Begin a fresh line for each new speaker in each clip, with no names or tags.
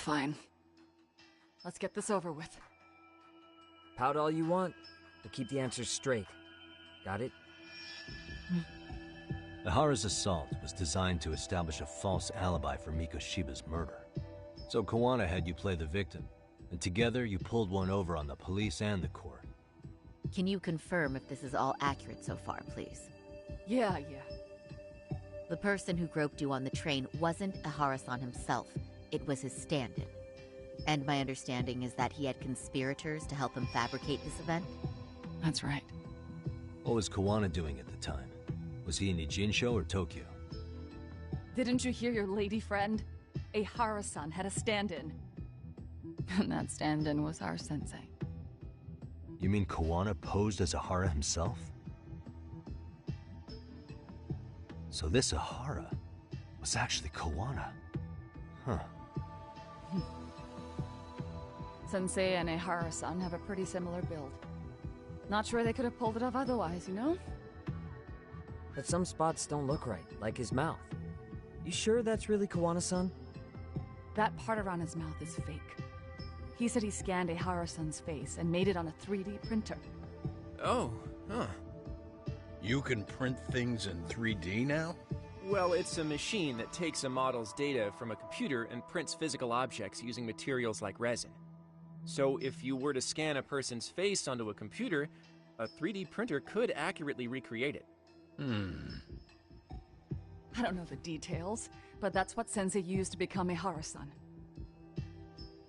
Fine. Let's get this over with.
Pout all you want, but keep the answers straight. Got it?
Ihara's assault was designed to establish a false alibi for Mikoshiba's murder. So Kawana had you play the victim, and together you pulled one over on the police and the court.
Can you confirm if this is all accurate so far, please?
Yeah.
The person who groped you on the train wasn't Ihara-san himself. It was his stand-in. And my understanding is that he had conspirators to help him fabricate this event?
That's right.
What was Kawana doing at the time? Was he in Ijincho or Tokyo?
Didn't you hear your lady friend? Ihara-san had a stand-in. And that stand-in was our sensei.
You mean Kawana posed as Ihara himself? So this Ihara was actually Kawana. Huh.
Sensei and Ihara-san have a pretty similar build. Not sure they could have pulled it off otherwise, you know?
But some spots don't look right, like his mouth. You sure that's really Kawana-san?
That part around his mouth is fake. He said he scanned Ihara-san's face and made it on a 3D printer.
Oh, huh. You can print things in 3D now?
Well, it's a machine that takes a model's data from a computer and prints physical objects using materials like resin. So if you were to scan a person's face onto a computer, a 3D printer could accurately recreate it.
I don't know the details, but that's what Sensei used to become Ihara-san.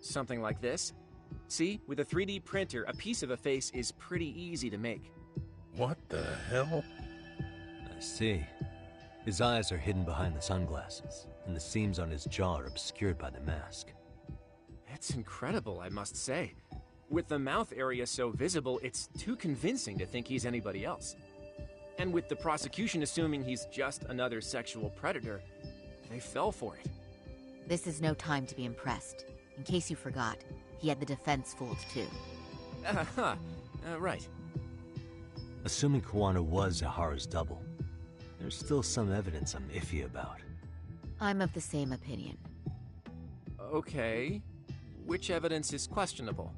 Something like this. See, with a 3D printer, a piece of a face is pretty easy to make.
What the hell?
I see. His eyes are hidden behind the sunglasses, and the seams on his jaw are obscured by the mask.
It's incredible, I must say. With the mouth area so visible, it's too convincing to think he's anybody else. And with the prosecution assuming he's just another sexual predator, they fell for it.
This is no time to be impressed. In case you forgot, he had the defense fooled too.
Right.
Assuming Kawana was Ihara's double, there's still some evidence I'm iffy about.
I'm of the same opinion.
Okay. Which evidence is questionable?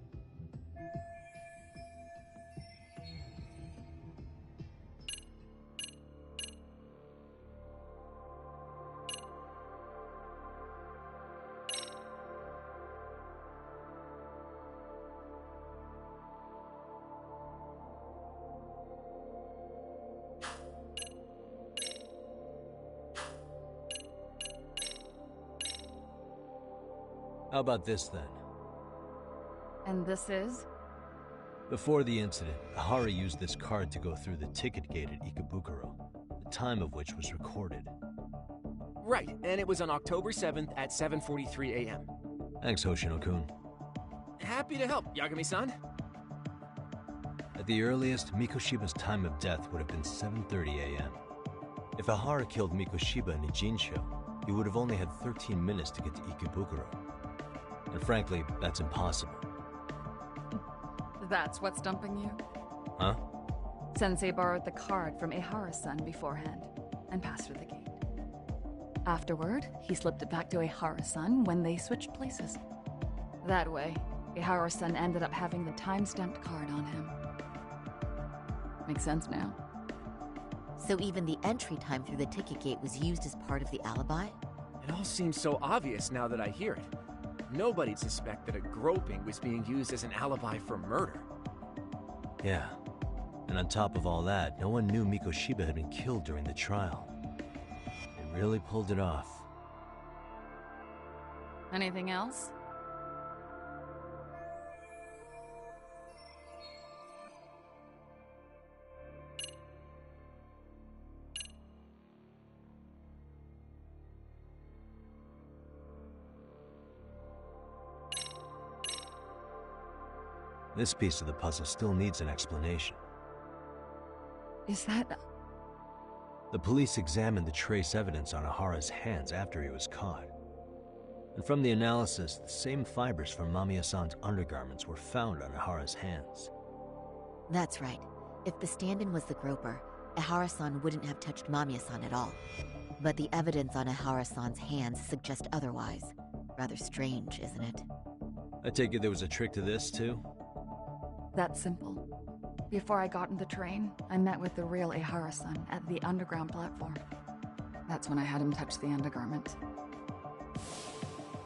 How about this then?
And this is?
Before the incident, Ihara used this card to go through the ticket gate at Ikebukuro, the time of which was recorded.
Right, and it was on October 7th at 7:43 a.m.
Thanks, Hoshino-kun.
Happy to help, Yagami-san.
At the earliest, Mikoshiba's time of death would have been 7:30 a.m. If Ihara killed Mikoshiba in Ijincho, he would have only had 13 minutes to get to Ikebukuro. And frankly, that's impossible.
That's what's stumping you?
Huh?
Sensei borrowed the card from Ihara-san beforehand and passed through the gate. Afterward, he slipped it back to Ihara-san when they switched places. That way, Ihara-san ended up having the time-stamped card on him. Makes sense now.
So even the entry time through the ticket gate was used as part of the alibi?
It all seems so obvious now that I hear it. Nobody'd suspect that a groping was being used as an alibi for murder.
Yeah. And on top of all that, no one knew Mikoshiba had been killed during the trial. They really pulled it off.
Anything else?
This piece of the puzzle still needs an explanation.
Is that...
The police examined the trace evidence on Ihara's hands after he was caught. And from the analysis, the same fibers from Mamiya-san's undergarments were found on Ihara's hands.
That's right. If the stand-in was the groper, Ihara-san wouldn't have touched Mamiya-san at all. But the evidence on Ihara-san's hands suggests otherwise. Rather strange, isn't it?
I take it there was a trick to this, too?
That's simple. Before I got in the train, I met with the real Ehara-san at the underground platform. That's when I had him touch the undergarment.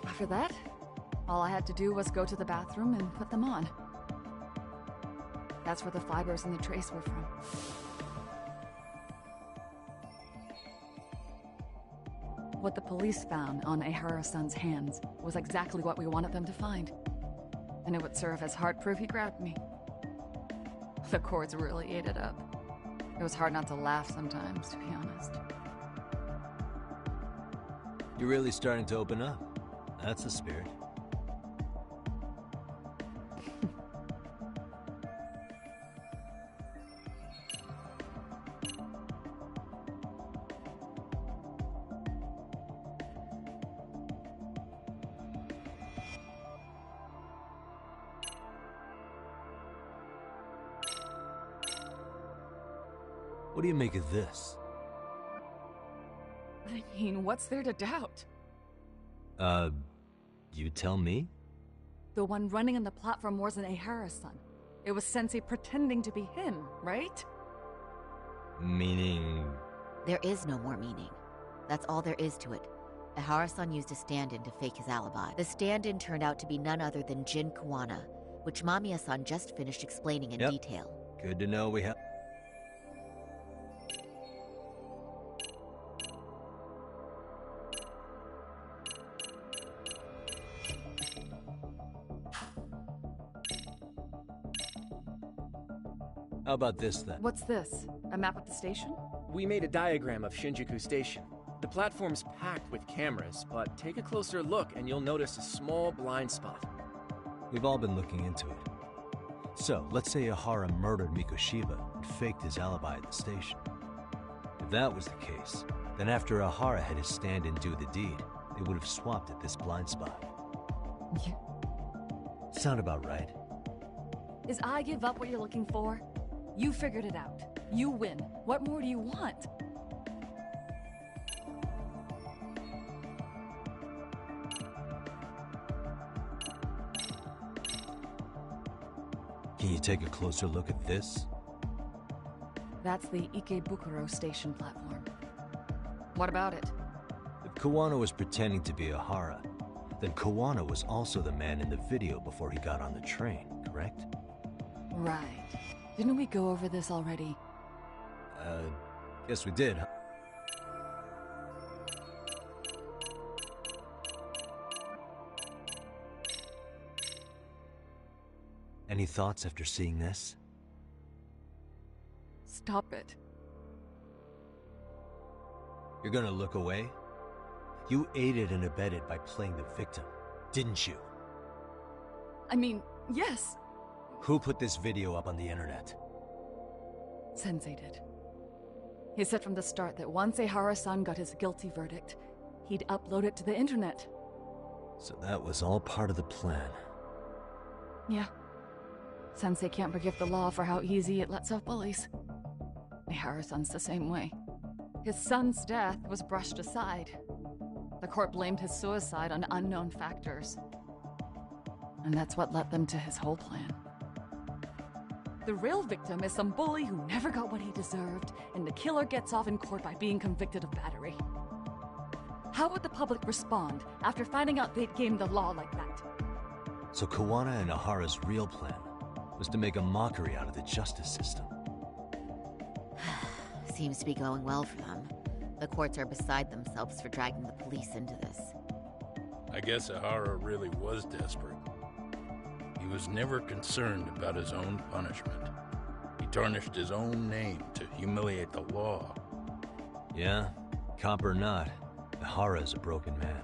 After that, all I had to do was go to the bathroom and put them on. That's where the fibers in the trace were from. What the police found on Ehara-san's hands was exactly what we wanted them to find. And it would serve as hard proof he grabbed me. The courts really ate it up. It was hard not to laugh sometimes, to be honest.
You're really starting to open up. That's the spirit. What do you make of this?
I mean, what's there to doubt?
You tell me?
The one running on the platform wasn't Ehara-san. It was Sensei pretending to be him, right?
Meaning...
There is no more meaning. That's all there is to it. Ehara-san used a stand-in to fake his alibi. The stand-in turned out to be none other than Jin Kawana, which Mamiya-san just finished explaining in detail.
Good to know we have... How about this, then?
What's this? A map of the station?
We made a diagram of Shinjuku Station. The platform's packed with cameras, but take a closer look and you'll notice a small blind spot.
We've all been looking into it. So, let's say Ehara murdered Mikoshiba and faked his alibi at the station. If that was the case, then after Ehara had his stand-in do the deed, they would have swapped at this blind spot. Sound about right?
Is I give up what you're looking for? You figured it out. You win. What more do you want?
Can you take a closer look at this?
That's the Ikebukuro station platform. What about it?
If Kawana was pretending to be Ehara, then Kawana was also the man in the video before he got on the train, correct?
Right. Didn't we go over this already?
Guess we did, huh? Any thoughts after seeing this?
Stop it.
You're gonna look away? You aided and abetted by playing the victim, didn't you?
I mean, yes.
Who put this video up on the internet?
Sensei did. He said from the start that once Ehara-san got his guilty verdict, he'd upload it to the internet.
So that was all part of the plan.
Yeah. Sensei can't forgive the law for how easy it lets off bullies. Ehara-san's the same way. His son's death was brushed aside. The court blamed his suicide on unknown factors. And that's what led them to his whole plan. The real victim is some bully who never got what he deserved, and the killer gets off in court by being convicted of battery. How would the public respond after finding out they'd gamed the law like that?
So Kawana and Ahara's real plan was to make a mockery out of the justice system.
Seems to be going well for them. The courts are beside themselves for dragging the police into this.
I guess Ehara really was desperate. He was never concerned about his own punishment. He tarnished his own name to humiliate the law.
Yeah, cop or not, Ehara is a broken man.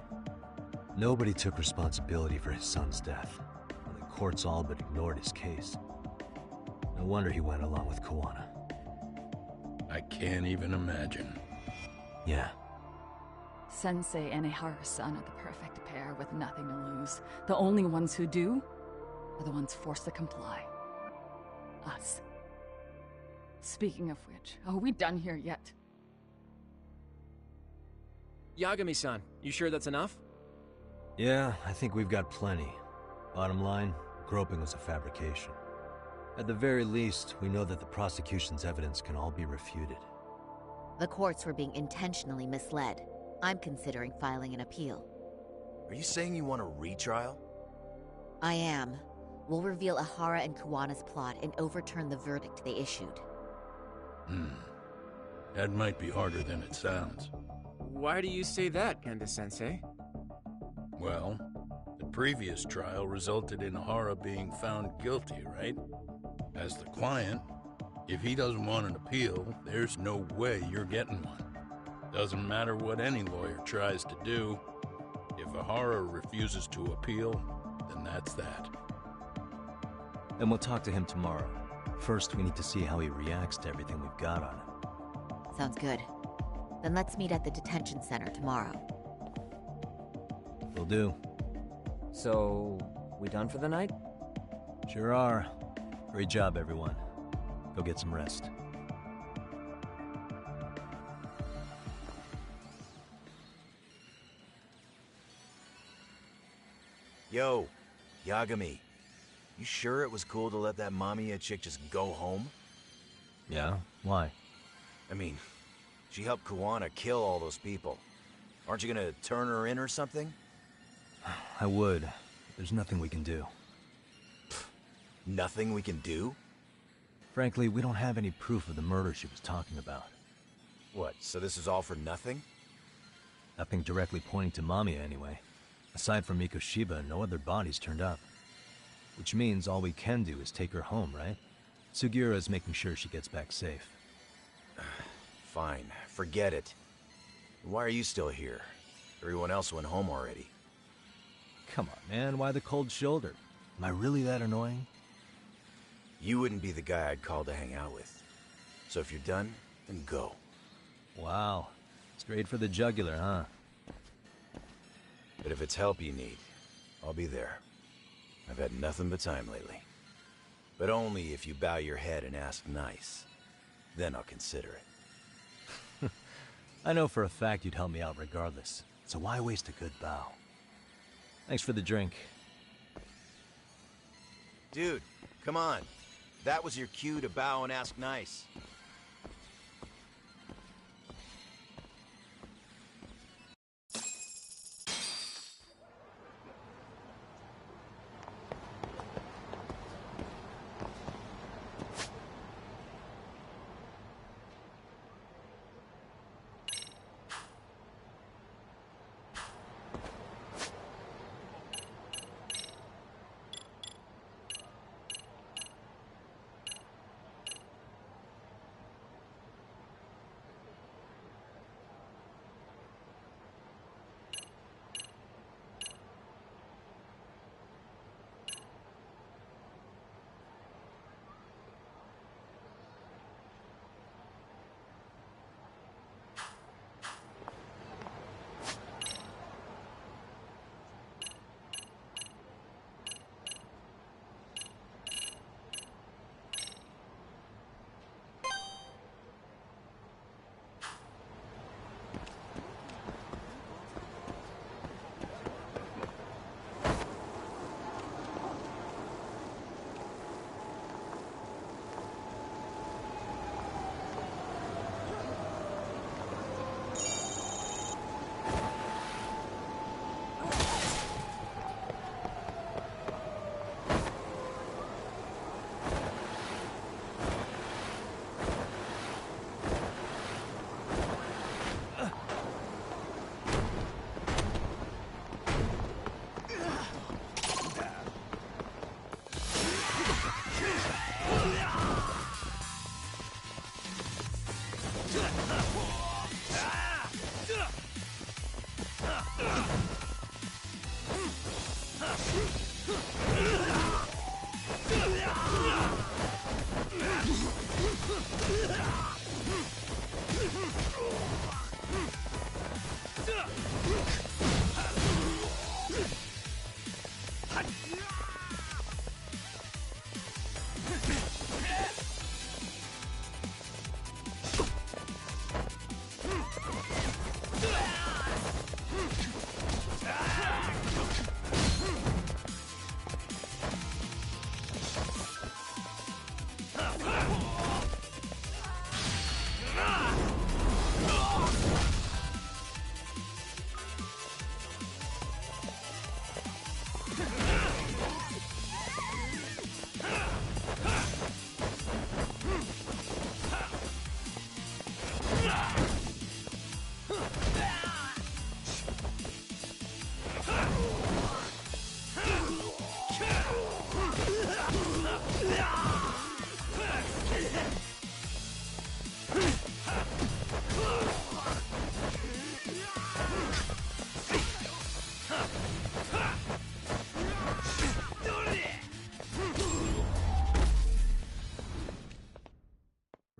Nobody took responsibility for his son's death, and the courts all but ignored his case. No wonder he went along with Kawana.
I can't even imagine.
Yeah.
Sensei and Ehara-san are the perfect pair with nothing to lose. The only ones who do are the ones forced to comply. Us. Speaking of which, are we done here yet?
Yagami-san, you sure that's enough?
Yeah, I think we've got plenty. Bottom line, groping was a fabrication. At the very least, we know that the prosecution's evidence can all be refuted.
The courts were being intentionally misled. I'm considering filing an appeal.
Are you saying you want a retrial?
I am. We'll reveal Ihara and Kuwana's plot and overturn the verdict they issued.
That might be harder than it sounds.
Why do you say that, Kenda-sensei?
Well, the previous trial resulted in Ihara being found guilty, right? As the client, if he doesn't want an appeal, there's no way you're getting one. Doesn't matter what any lawyer tries to do. If Ihara refuses to appeal, then that's that.
And we'll talk to him tomorrow. First, we need to see how he reacts to everything we've got on him.
Sounds good. Then let's meet at the detention center tomorrow.
Will do.
So, we done for the night?
Sure are. Great job, everyone. Go get some rest.
Yo, Yagami. You sure it was cool to let that Mamiya chick just go home?
Yeah? Why?
I mean, she helped Kuwana kill all those people. Aren't you gonna turn her in or something?
I would. There's nothing we can do.
Nothing we can do?
Frankly, we don't have any proof of the murder she was talking about.
What, so this is all for nothing?
Nothing directly pointing to Mamiya, anyway. Aside from Mikoshiba, no other bodies turned up. Which means all we can do is take her home, right? Sugiura is making sure she gets back safe.
Fine, forget it. Why are you still here? Everyone else went home already.
Come on, man, why the cold shoulder? Am I really that annoying?
You wouldn't be the guy I'd call to hang out with. So if you're done, then go.
Wow. Straight for the jugular, huh?
But if it's help you need, I'll be there. I've had nothing but time lately. But only if you bow your head and ask nice. Then I'll consider it.
I know for a fact you'd help me out regardless, so why waste a good bow? Thanks for the drink.
Dude, come on. That was your cue to bow and ask nice.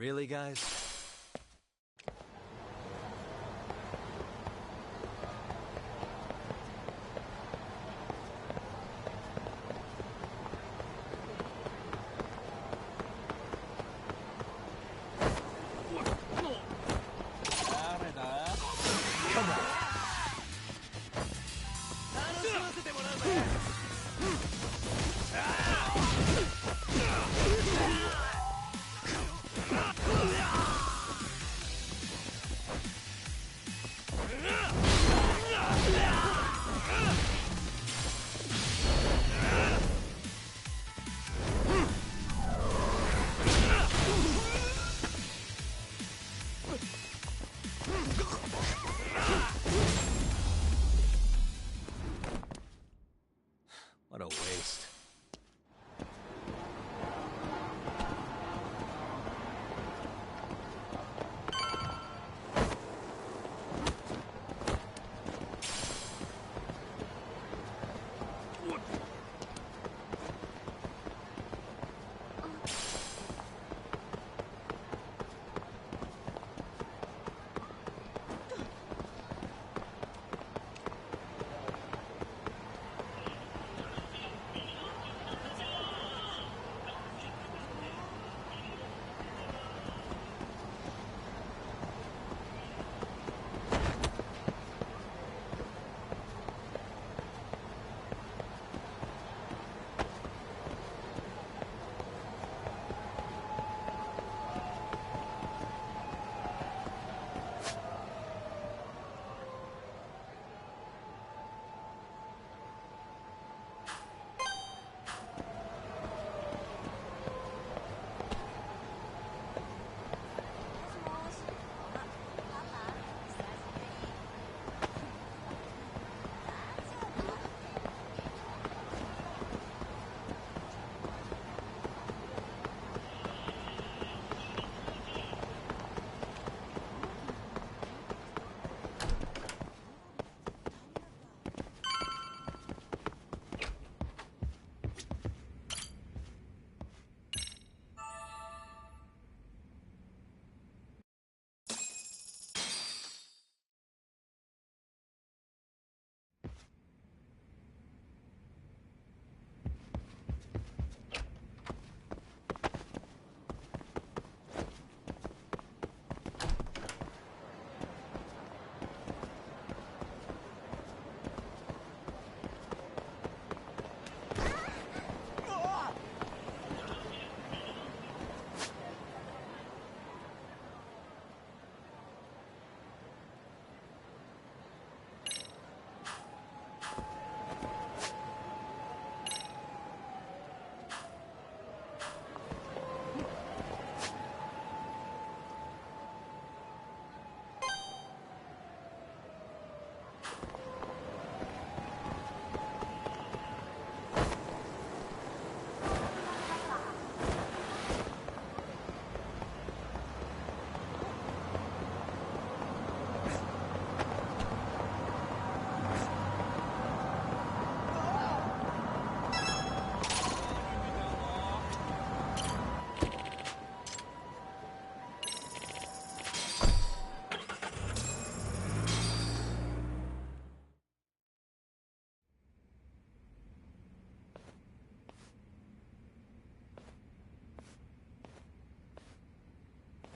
Really, guys? What a waste.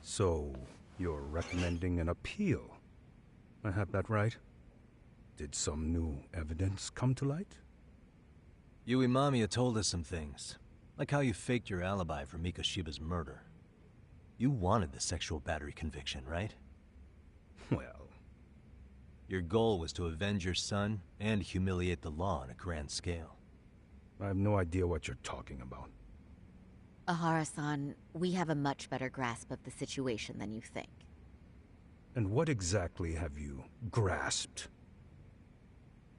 So, you're recommending an appeal? I have that right? Did some new evidence come to light?
Yui Mamiya told us some things, like how you faked your alibi for Mikoshiba's murder. You wanted the sexual battery conviction, right?
Well...
Your goal was to avenge your son and humiliate the law on a grand scale.
I have no idea what you're talking about.
Ahara-san, we have a much better grasp of the situation than you think.
And what exactly have you grasped?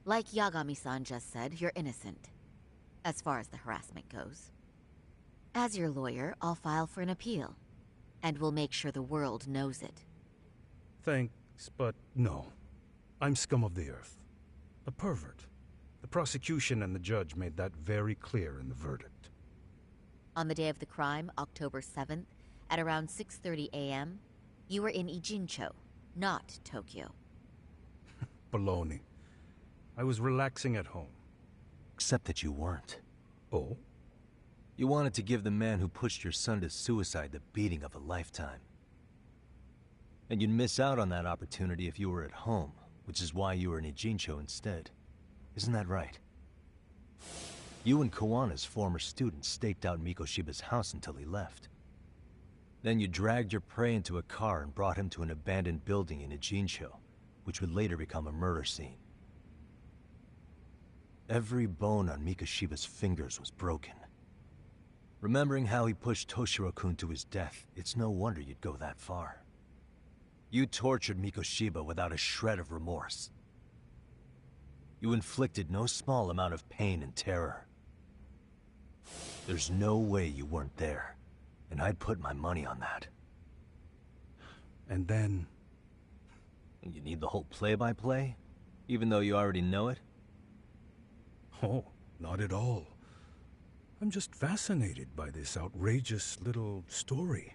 Like Yagami-san just said, you're innocent, as far as the harassment goes. As your lawyer, I'll file for an appeal, and we'll make sure the world knows it.
Thanks, but no. I'm scum of the earth. A pervert. The prosecution and the judge made that very clear in the verdict.
On the day of the crime, October 7th, At around 6:30 a.m., you were in Ijincho, not Tokyo.
Baloney. I was relaxing at home.
Except that you weren't.
Oh?
You wanted to give the man who pushed your son to suicide the beating of a lifetime. And you'd miss out on that opportunity if you were at home, which is why you were in Ijincho instead. Isn't that right? You and Kawana's former student staked out Mikoshiba's house until he left. Then you dragged your prey into a car and brought him to an abandoned building in Ijincho, which would later become a murder scene. Every bone on Mikoshiba's fingers was broken. Remembering how he pushed Toshiro-kun to his death, it's no wonder you'd go that far. You tortured Mikoshiba without a shred of remorse. You inflicted no small amount of pain and terror. There's no way you weren't there, and I'd put my money on that.
And then...
You need the whole play-by-play, even though you already know it?
Oh, not at all. I'm just fascinated by this outrageous little story.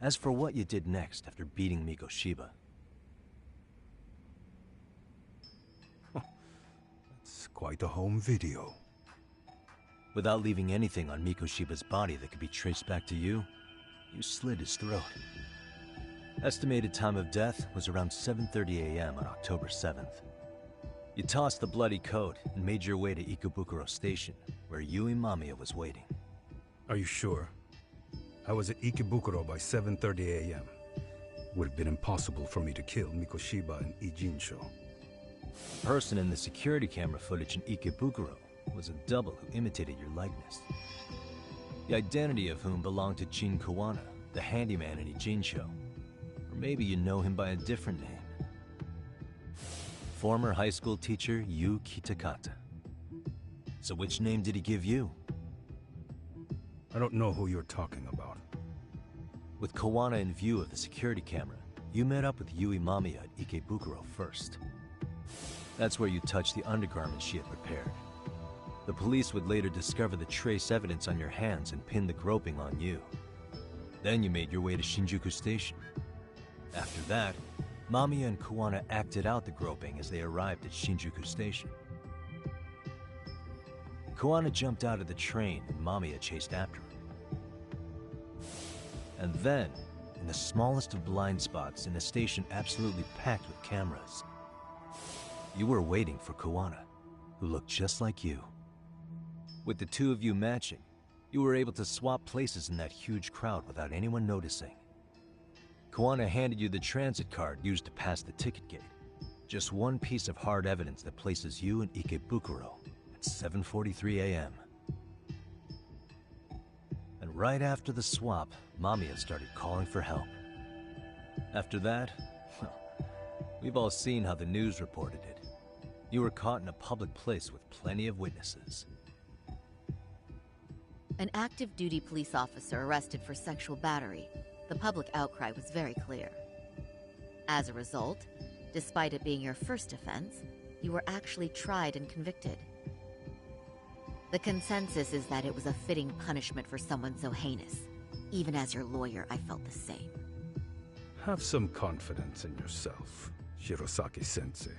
As for what you did next after beating Mikoshiba...
It's quite a home video.
Without leaving anything on Mikoshiba's body that could be traced back to you, you slit his throat. Estimated time of death was around 7:30 a.m. on October 7th. You tossed the bloody coat and made your way to Ikebukuro Station, where Yui Mamiya was waiting.
Are you sure? I was at Ikebukuro by 7:30 a.m. Would have been impossible for me to kill Mikoshiba and Ijincho.
The person in the security camera footage in Ikebukuro was a double who imitated your likeness. The identity of whom belonged to Jin Kawana, the handyman in Ijincho. Or maybe you know him by a different name. Former high school teacher Yu Kitakata. So which name did he give you?
I don't know who you're talking about.
With Kawana in view of the security camera, you met up with Yui Mamiya at Ikebukuro first. That's where you touched the undergarments she had prepared. The police would later discover the trace evidence on your hands and pin the groping on you. Then you made your way to Shinjuku Station. After that, Mamiya and Kawana acted out the groping as they arrived at Shinjuku Station. Kawana jumped out of the train and Mamiya chased after him. And then, in the smallest of blind spots in a station absolutely packed with cameras, you were waiting for Kawana, who looked just like you. With the two of you matching, you were able to swap places in that huge crowd without anyone noticing. Kawana handed you the transit card used to pass the ticket gate. Just one piece of hard evidence that places you in Ikebukuro at 7:43 a.m. And right after the swap, Mamiya started calling for help. After that, well, we've all seen how the news reported it. You were caught in a public place with plenty of witnesses.
An active duty police officer arrested for sexual battery. The public outcry was very clear. As a result, despite it being your first offense, you were actually tried and convicted. The consensus is that it was a fitting punishment for someone so heinous. Even as your lawyer, I felt the same.
Have some confidence in yourself, Shirosaki-sensei.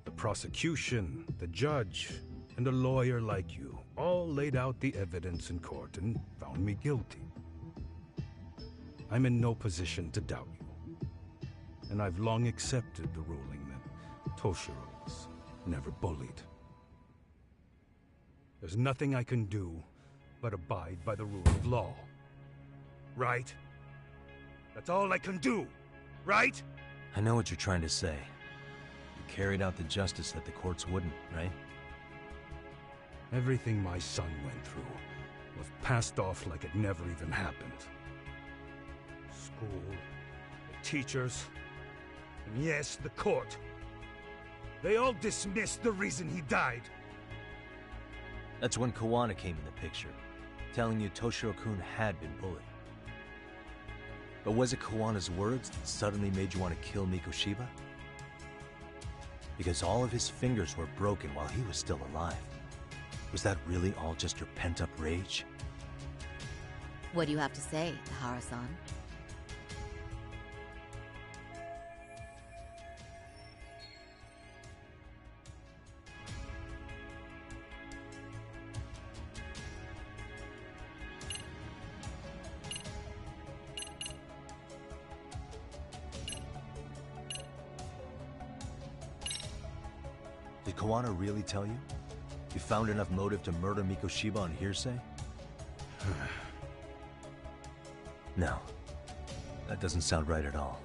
The prosecution, the judge, and a lawyer like you all laid out the evidence in court and found me guilty. I'm in no position to doubt you. And I've long accepted the ruling that Toshiro was never bullied. There's nothing I can do but abide by the rule of law. Right? That's all I can do, right?
I know what you're trying to say. You carried out the justice that the courts wouldn't, right?
Everything my son went through was passed off like it never even happened. School, the teachers, and yes, the court. They all dismissed the reason he died.
That's when Kawana came in the picture, telling you Toshiro-kun had been bullied. But was it Kawana's words that suddenly made you want to kill Mikoshiba? Because all of his fingers were broken while he was still alive. Was that really all just your pent-up rage?
What do you have to say, Tahara-san?
Did Kawana really tell you? You found enough motive to murder Mikoshiba on hearsay? No. That doesn't sound right at all.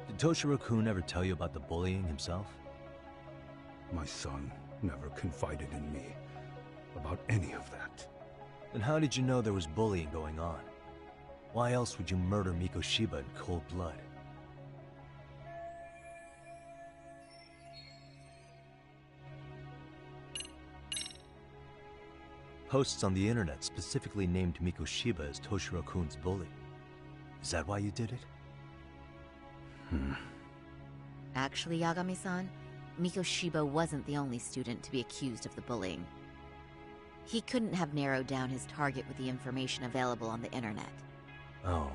Did Toshiro-kun ever tell you about the bullying himself?
My son never confided in me about any of that.
Then how did you know there was bullying going on? Why else would you murder Mikoshiba in cold blood? Posts on the internet specifically named Mikoshiba as Toshiro-kun's bully. Is that why you did it?
Actually, Yagami-san, Mikoshiba wasn't the only student to be accused of the bullying. He couldn't have narrowed down his target with the information available on the internet.
Oh,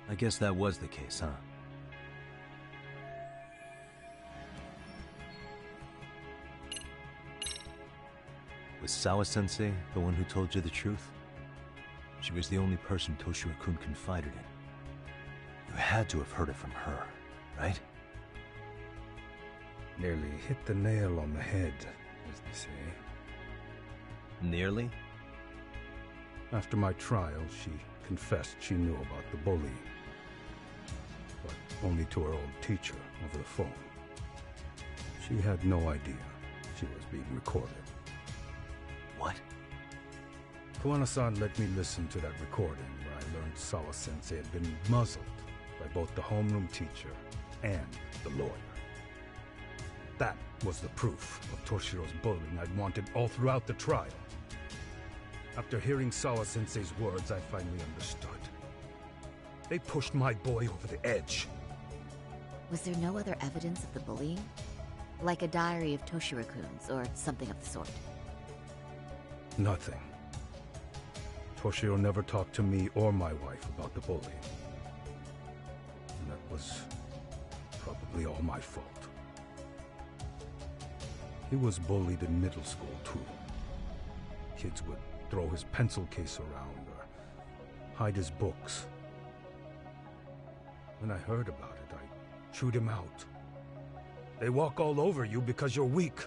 I guess that was the case, huh? Was Sawa-sensei the one who told you the truth? She was the only person Toshiro-kun confided in. You had to have heard it from her, right?
Nearly hit the nail on the head, as they say.
Nearly?
After my trial, she confessed she knew about the bullying. But only to her old teacher over the phone. She had no idea she was being recorded.
What?
Kawana-san let me listen to that recording where I learned Sawa-sensei had been muzzled by both the homeroom teacher and the lawyer. That was the proof of Toshiro's bullying I'd wanted all throughout the trial. After hearing Sawa-sensei's words, I finally understood. They pushed my boy over the edge.
Was there no other evidence of the bullying? Like a diary of Toshiro-kun's or something of the sort?
Nothing. Toshiro never talked to me or my wife about the bullying. And that was probably all my fault. He was bullied in middle school, too. Kids would throw his pencil case around or hide his books. When I heard about it, I chewed him out. They walk all over you because you're weak.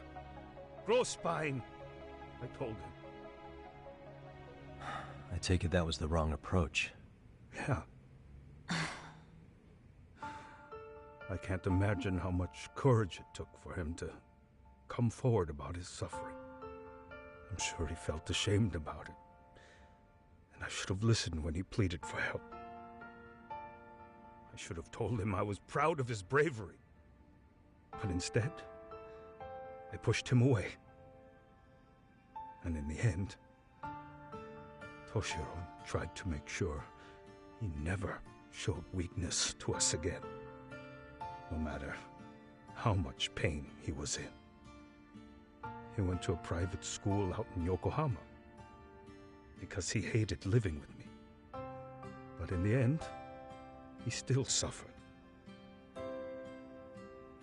Grow spine, I told him.
I take it that was the wrong approach.
Yeah. I can't imagine how much courage it took for him to come forward about his suffering. I'm sure he felt ashamed about it. And I should have listened when he pleaded for help. I should have told him I was proud of his bravery. But instead, I pushed him away. And in the end, Toshiro tried to make sure he never showed weakness to us again, no matter how much pain he was in. He went to a private school out in Yokohama because he hated living with me. But in the end, he still suffered.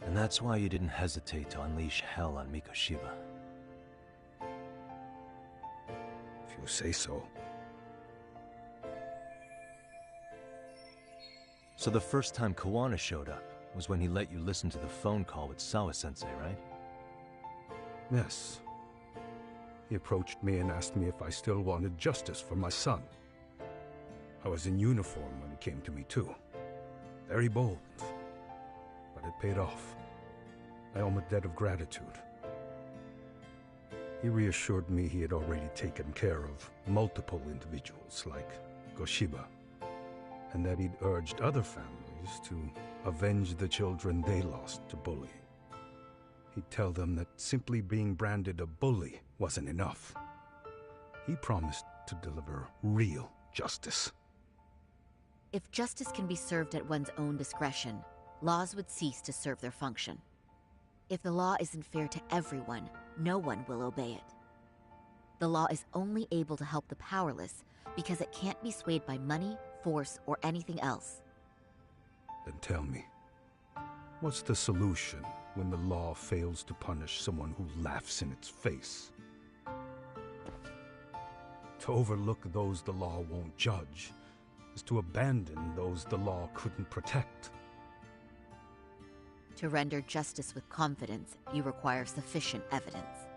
And that's why you didn't hesitate to unleash hell on Mikoshiba.
If you say so.
So the first time Kawana showed up was when he let you listen to the phone call with Sawa-sensei, right?
Yes. He approached me and asked me if I still wanted justice for my son. I was in uniform when he came to me, too. Very bold. But it paid off. I owe him a debt of gratitude. He reassured me he had already taken care of multiple individuals like Goshiba, and that he'd urged other families to avenge the children they lost to bullying. He'd tell them that simply being branded a bully wasn't enough. He promised to deliver real justice.
If justice can be served at one's own discretion, laws would cease to serve their function. If the law isn't fair to everyone, no one will obey it. The law is only able to help the powerless because it can't be swayed by money, force, or anything else.
Then tell me, what's the solution when the law fails to punish someone who laughs in its face? To overlook those the law won't judge is to abandon those the law couldn't protect.
To render justice with confidence, you require sufficient evidence.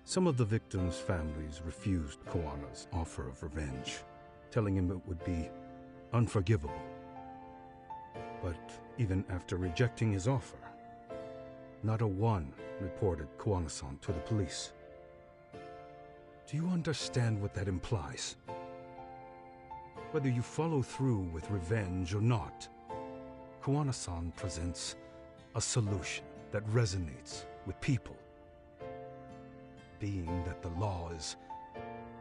Some of the victims' families refused Kawana's offer of revenge, telling him it would be unforgivable. But even after rejecting his offer, not a one reported Kawana-san to the police. Do you understand what that implies? Whether you follow through with revenge or not, Kawana-san presents a solution that resonates with people. Being that the law is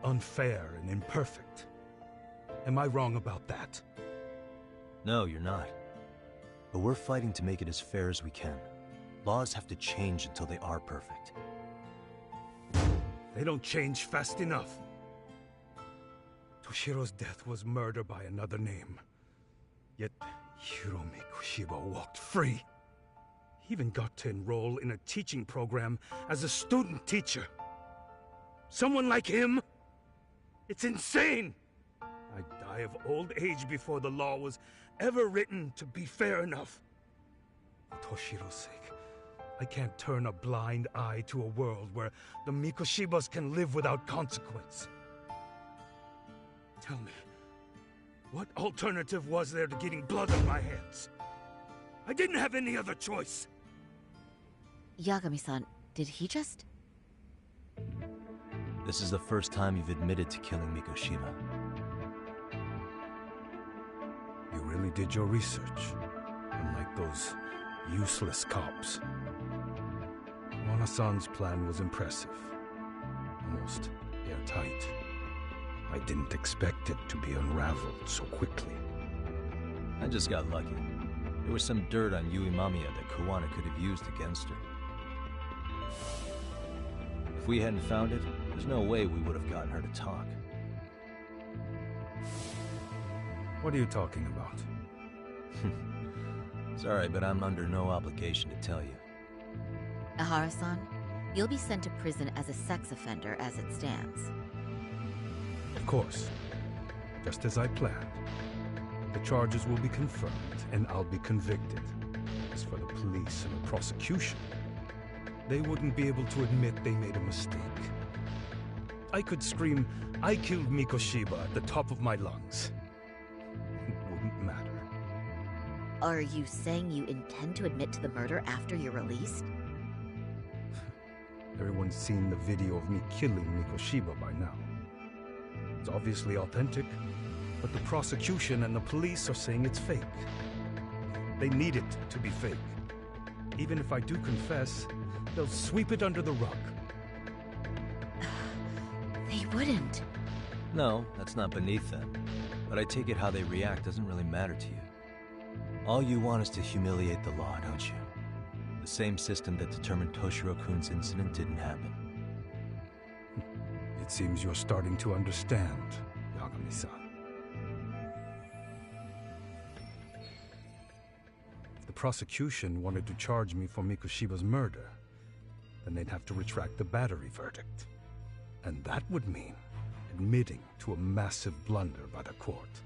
unfair and imperfect. Am I wrong about that?
No, you're not. But we're fighting to make it as fair as we can. Laws have to change until they are perfect.
They don't change fast enough. Toshiro's death was murder by another name. Yet Hiromi Kushiba walked free. He even got to enroll in a teaching program as a student teacher. Someone like him? It's insane! I'd die of old age before the law was ever written to be fair enough. For Toshiro's sake, I can't turn a blind eye to a world where the Mikoshibas can live without consequence. Tell me, what alternative was there to getting blood on my hands? I didn't have any other choice.
Yagami-san, did he just...
This is the first time you've admitted to killing Mikoshiba.
You really did your research, unlike those useless cops. Kawana-san's plan was impressive, almost airtight. I didn't expect it to be unraveled so quickly.
I just got lucky. There was some dirt on Yui Mamiya that Kawana could have used against her. If we hadn't found it, there's no way we would have gotten her to talk.
What are you talking about?
Sorry, but I'm under no obligation to tell you.
Ahara-san, you'll be sent to prison as a sex offender as it stands.
Of course. Just as I planned. The charges will be confirmed, and I'll be convicted. As for the police and the prosecution, they wouldn't be able to admit they made a mistake. I could scream, "I killed Mikoshiba" at the top of my lungs. It wouldn't matter.
Are you saying you intend to admit to the murder after you're released?
Everyone's seen the video of me killing Mikoshiba by now. It's obviously authentic, but the prosecution and the police are saying it's fake. They need it to be fake. Even if I do confess, they'll sweep it under the rug.
They wouldn't.
No, that's not beneath them. But I take it how they react doesn't really matter to you. All you want is to humiliate the law, don't you? The same system that determined Toshiro-kun's incident didn't happen.
It seems you're starting to understand, Yagami-san. If the prosecution wanted to charge me for Mikoshiba's murder, then they'd have to retract the battery verdict. And that would mean admitting to a massive blunder by the court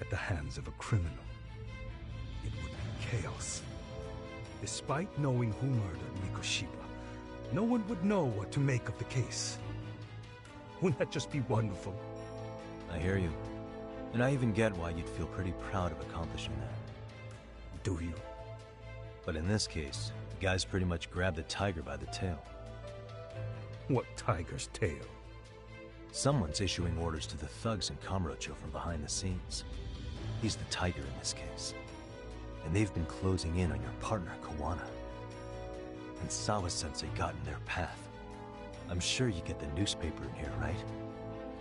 at the hands of a criminal. It would be chaos. Despite knowing who murdered Mikoshiba, no one would know what to make of the case. Wouldn't that just be wonderful?
I hear you. And I even get why you'd feel pretty proud of accomplishing that.
Do you?
But in this case, the guys pretty much grabbed the tiger by the tail.
What tiger's tail?
Someone's issuing orders to the thugs in Kamurocho from behind the scenes. He's the tiger in this case. And they've been closing in on your partner, Kawana. And Sawa-sensei got in their path. I'm sure you get the newspaper in here, right?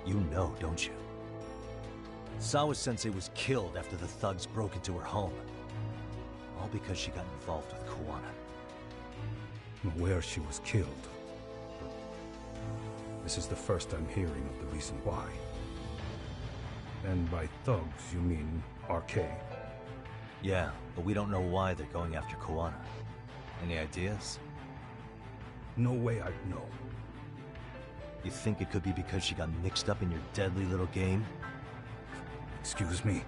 You know, don't you? Sawa-sensei was killed after the thugs broke into her home. All because she got involved with Kawana.
I'm aware she was killed. This is the first I'm hearing of the reason why. And by thugs, you mean RK?
Yeah, but we don't know why they're going after Kawana. Any ideas?
No way I'd know.
You think it could be because she got mixed up in your deadly little game?
Excuse me?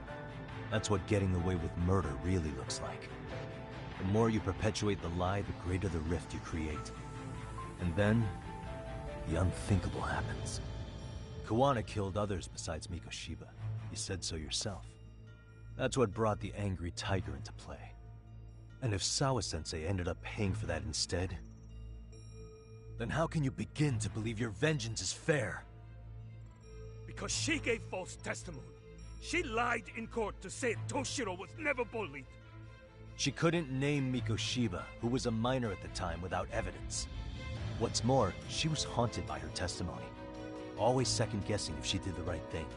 That's what getting away with murder really looks like. The more you perpetuate the lie, the greater the rift you create. And then, the unthinkable happens. Kawana killed others besides Mikoshiba. You said so yourself. That's what brought the angry tiger into play. And if Sawa-sensei ended up paying for that instead, then how can you begin to believe your vengeance is fair?
Because she gave false testimony. She lied in court to say Toshiro was never bullied.
She couldn't name Mikoshiba, who was a minor at the time, without evidence. What's more, she was haunted by her testimony, always second-guessing if she did the right thing.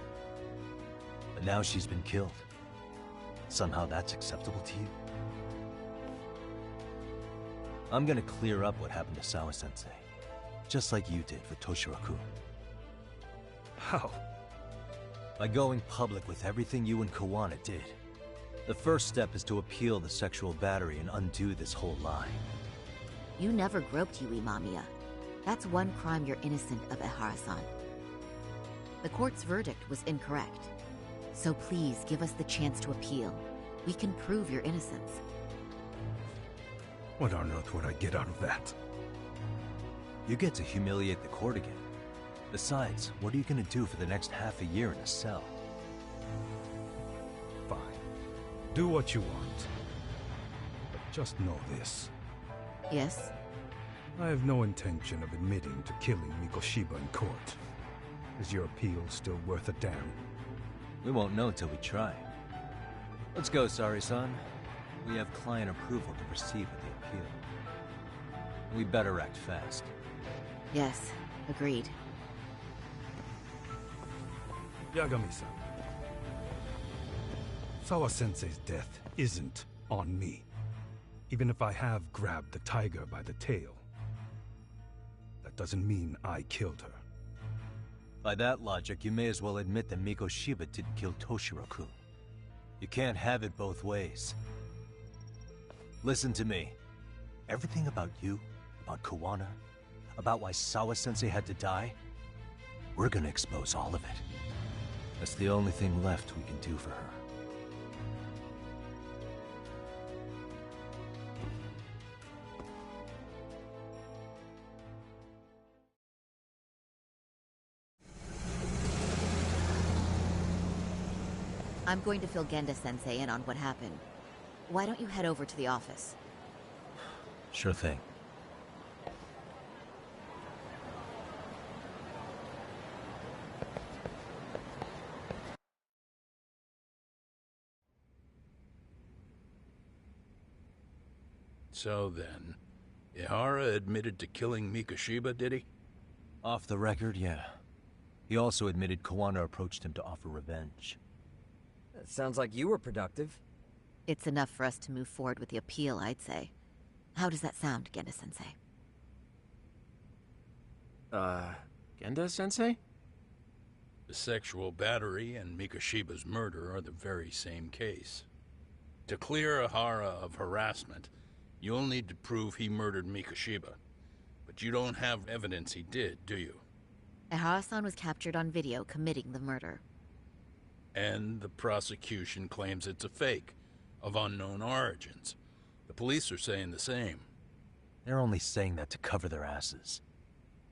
But now she's been killed. Somehow that's acceptable to you? I'm gonna clear up what happened to Sawa-sensei, just like you did for Toshiro-kun.
How?
By going public with everything you and Kawana did. The first step is to appeal the sexual battery and undo this whole lie.
You never groped Yui Mamiya. That's one crime you're innocent of, Ehara-san. The court's verdict was incorrect. So please give us the chance to appeal. We can prove your innocence.
What on earth would I get out of that?
You get to humiliate the court again. Besides, what are you gonna do for the next half a year in a cell?
Fine. Do what you want. But just know this.
Yes?
I have no intention of admitting to killing Mikoshiba in court. Is your appeal still worth a damn?
We won't know till we try. Let's go, Sari-san. We have client approval to proceed with the appeal. We better act fast.
Yes, agreed.
Yagami-san. Sawa-sensei's death isn't on me. Even if I have grabbed the tiger by the tail. That doesn't mean I killed her.
By that logic, you may as well admit that Mikoshiba didn't kill Toshiro-kun. You can't have it both ways. Listen to me. Everything about you, about Kawana, about why Sawa-sensei had to die, we're gonna expose all of it. That's the only thing left we can do for her.
I'm going to fill Genda-sensei in on what happened. Why don't you head over to the office?
Sure thing.
So then, Ihara admitted to killing Mikoshiba, did he?
Off the record, yeah. He also admitted Kawana approached him to offer revenge.
That sounds like you were productive.
It's enough for us to move forward with the appeal, I'd say. How does that sound, Genda-sensei?
Genda-sensei?
The sexual battery and Mikoshiba's murder are the very same case. To clear Ihara of harassment, you'll need to prove he murdered Mikoshiba. But you don't have evidence he did, do you?
Ihara-san was captured on video committing the murder.
And the prosecution claims it's a fake, of unknown origins. The police are saying the same.
They're only saying that to cover their asses.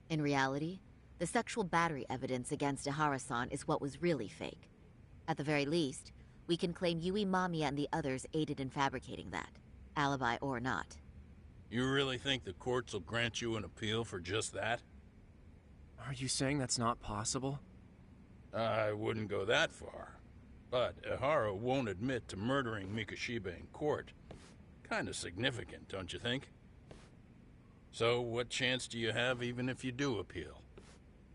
In reality, the sexual battery evidence against Ihara-san is what was really fake. At the very least, we can claim Yui Mamiya and the others aided in fabricating that, alibi or not.
You really think the courts will grant you an appeal for just that?
Are you saying that's not possible?
I wouldn't go that far. But Ihara won't admit to murdering Mikoshiba in court. Kinda significant, don't you think? So what chance do you have even if you do appeal?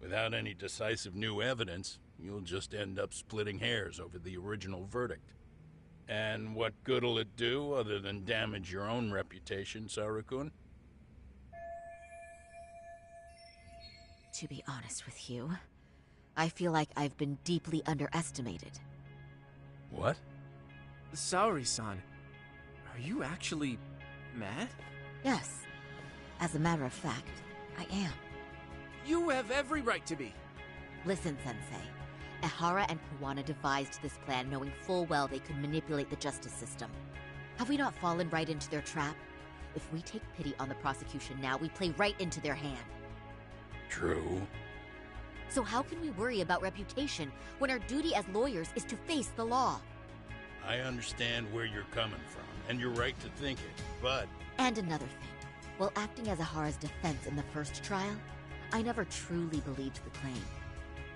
Without any decisive new evidence, you'll just end up splitting hairs over the original verdict. And what good'll it do other than damage your own reputation, Saru-kun?
To be honest with you, I feel like I've been deeply underestimated.
What?
Saori-san, are you actually mad?
Yes. As a matter of fact, I am.
You have every right to be.
Listen, Sensei. Ihara and Kuwana devised this plan knowing full well they could manipulate the justice system. Have we not fallen right into their trap? If we take pity on the prosecution now, we play right into their hand.
True.
So how can we worry about reputation when our duty as lawyers is to face the law?
I understand where you're coming from, and you're right to think it, but...
And another thing. While acting as Ihara's defense in the first trial, I never truly believed the claim.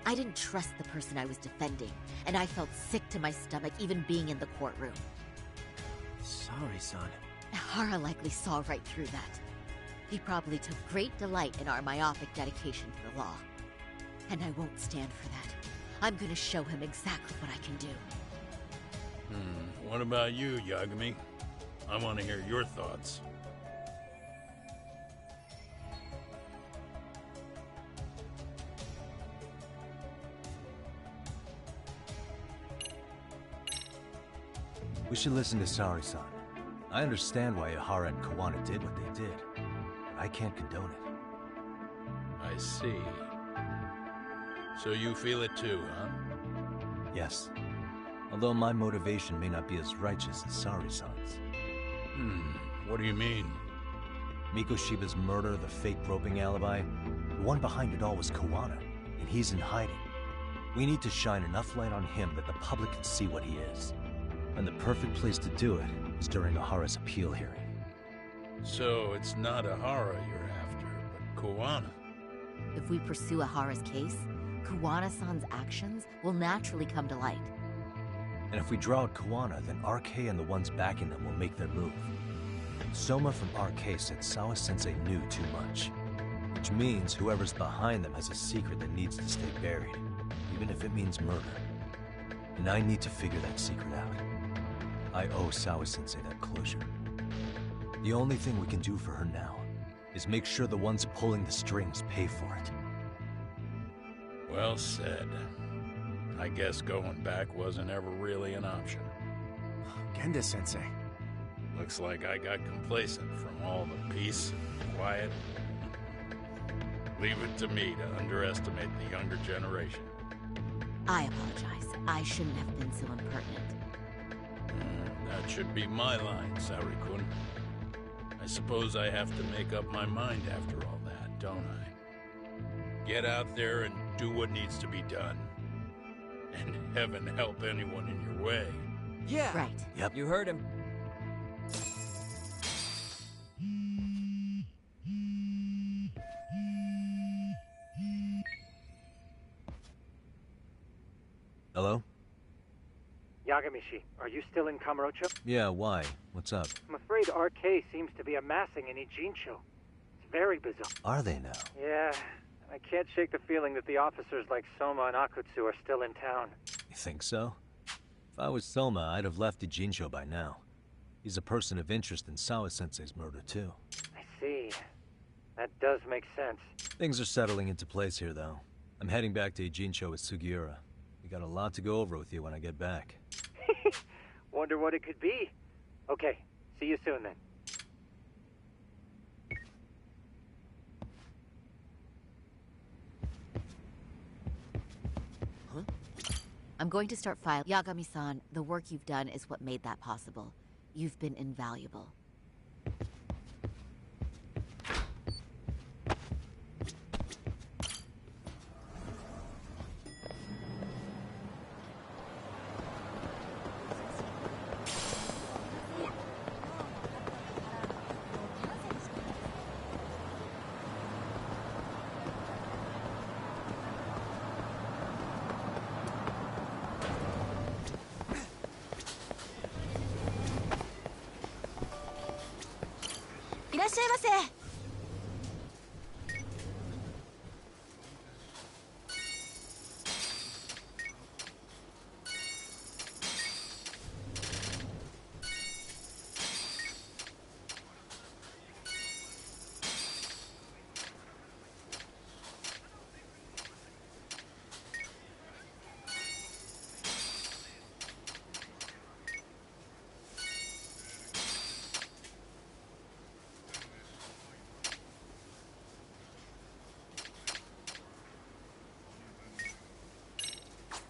I didn't trust the person I was defending, and I felt sick to my stomach even being in the courtroom.
Saori-san.
Ihara likely saw right through that. He probably took great delight in our myopic dedication to the law. And I won't stand for that. I'm gonna show him exactly what I can do.
What about you, Yagami? I want to hear your thoughts.
We should listen to Saori-san. I understand why Ihara and Kuwana did what they did, but I can't condone it.
I see. So you feel it too, huh?
Yes. Although my motivation may not be as righteous as Saori-san's.
What do you mean?
Mikoshiba's murder, the fake groping alibi, the one behind it all was Kuwana, and he's in hiding. We need to shine enough light on him that the public can see what he is. And the perfect place to do it is during Ihara's appeal hearing.
So it's not Ihara you're after, but Kuwana.
If we pursue Ihara's case, Kuwana-san's actions will naturally come to light.
And if we draw out Kuwana, then RK and the ones backing them will make their move. Soma from RK said Sawa-sensei knew too much. Which means whoever's behind them has a secret that needs to stay buried, even if it means murder. And I need to figure that secret out. I owe Sawa-sensei that closure. The only thing we can do for her now is make sure the ones pulling the strings pay for it.
Well said. I guess going back wasn't ever really an option.
Genda-sensei.
Looks like I got complacent from all the peace and quiet. Leave it to me to underestimate the younger generation.
I apologize. I shouldn't have been so impertinent.
That should be my line, Saori-kun. I suppose I have to make up my mind after all that, don't I? Get out there and do what needs to be done. And heaven help anyone in your way.
Yeah!
Right.
Yep. You heard him.
Hello?
Yagamishi, are you still in Kamurocho?
Yeah, why? What's up?
I'm afraid RK seems to be amassing in Ijincho. It's very bizarre.
Are they now?
Yeah, I can't shake the feeling that the officers like Soma and Akutsu are still in town.
You think so? If I was Soma, I'd have left Ijincho by now. He's a person of interest in Sawa-sensei's murder, too.
I see. That does make sense.
Things are settling into place here, though. I'm heading back to Ijincho with Sugiura. We got a lot to go over with you when I get back.
Wonder what it could be. Okay, see you soon then.
I'm going to start filing. Yagami-san, the work you've done is what made that possible. You've been invaluable.
しゃいませ。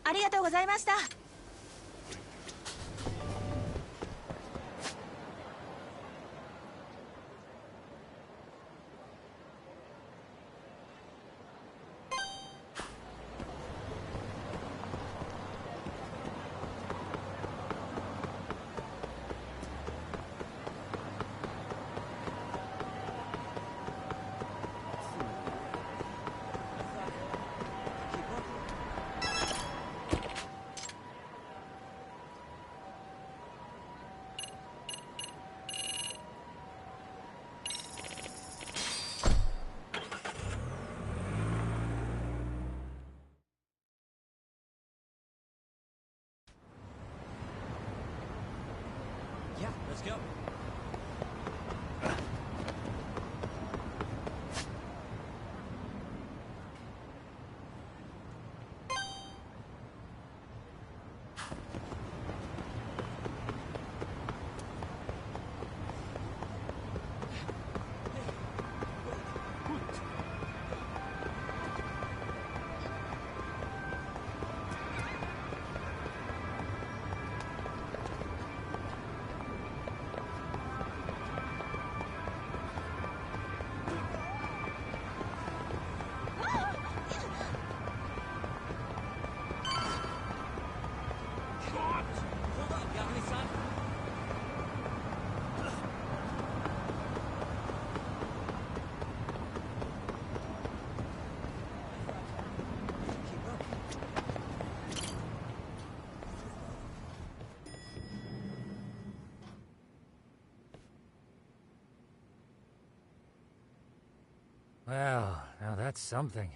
ありがとうございました。
Yeah, let's go.
Well, now that's something.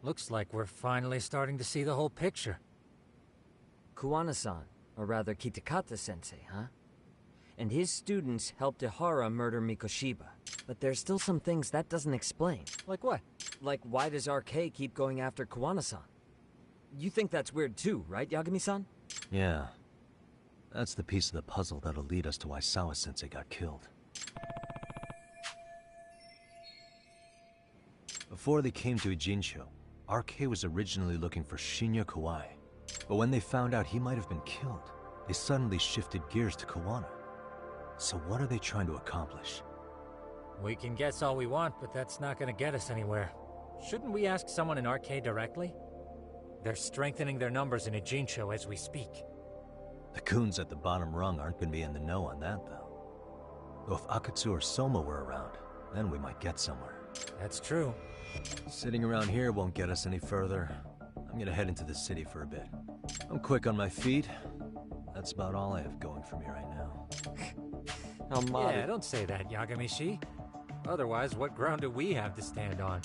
Looks like we're finally starting to see the whole picture.
Kuwana-san, or rather Kitakata-sensei, huh? And his students helped Ihara murder Mikoshiba. But there's still some things that doesn't explain.
Like what?
Like, why does RK keep going after Kuwana-san? You think that's weird too, right, Yagami-san?
Yeah. That's the piece of the puzzle that'll lead us to why Sawa-sensei got killed. Before they came to Ijincho, RK was originally looking for Shinya Kawai. But when they found out he might have been killed, they suddenly shifted gears to Kawana. So what are they trying to accomplish?
We can guess all we want, but that's not gonna get us anywhere. Shouldn't we ask someone in RK directly? They're strengthening their numbers in Ijincho as we speak.
The goons at the bottom rung aren't gonna be in the know on that, though. Though if Akatsu or Soma were around, then we might get somewhere.
That's true.
Sitting around here won't get us any further. I'm gonna head into the city for a bit. I'm quick on my feet. That's about all I have going for me right now.
Yeah, don't say that, Yagami-shi. Otherwise, what ground do we have to stand on?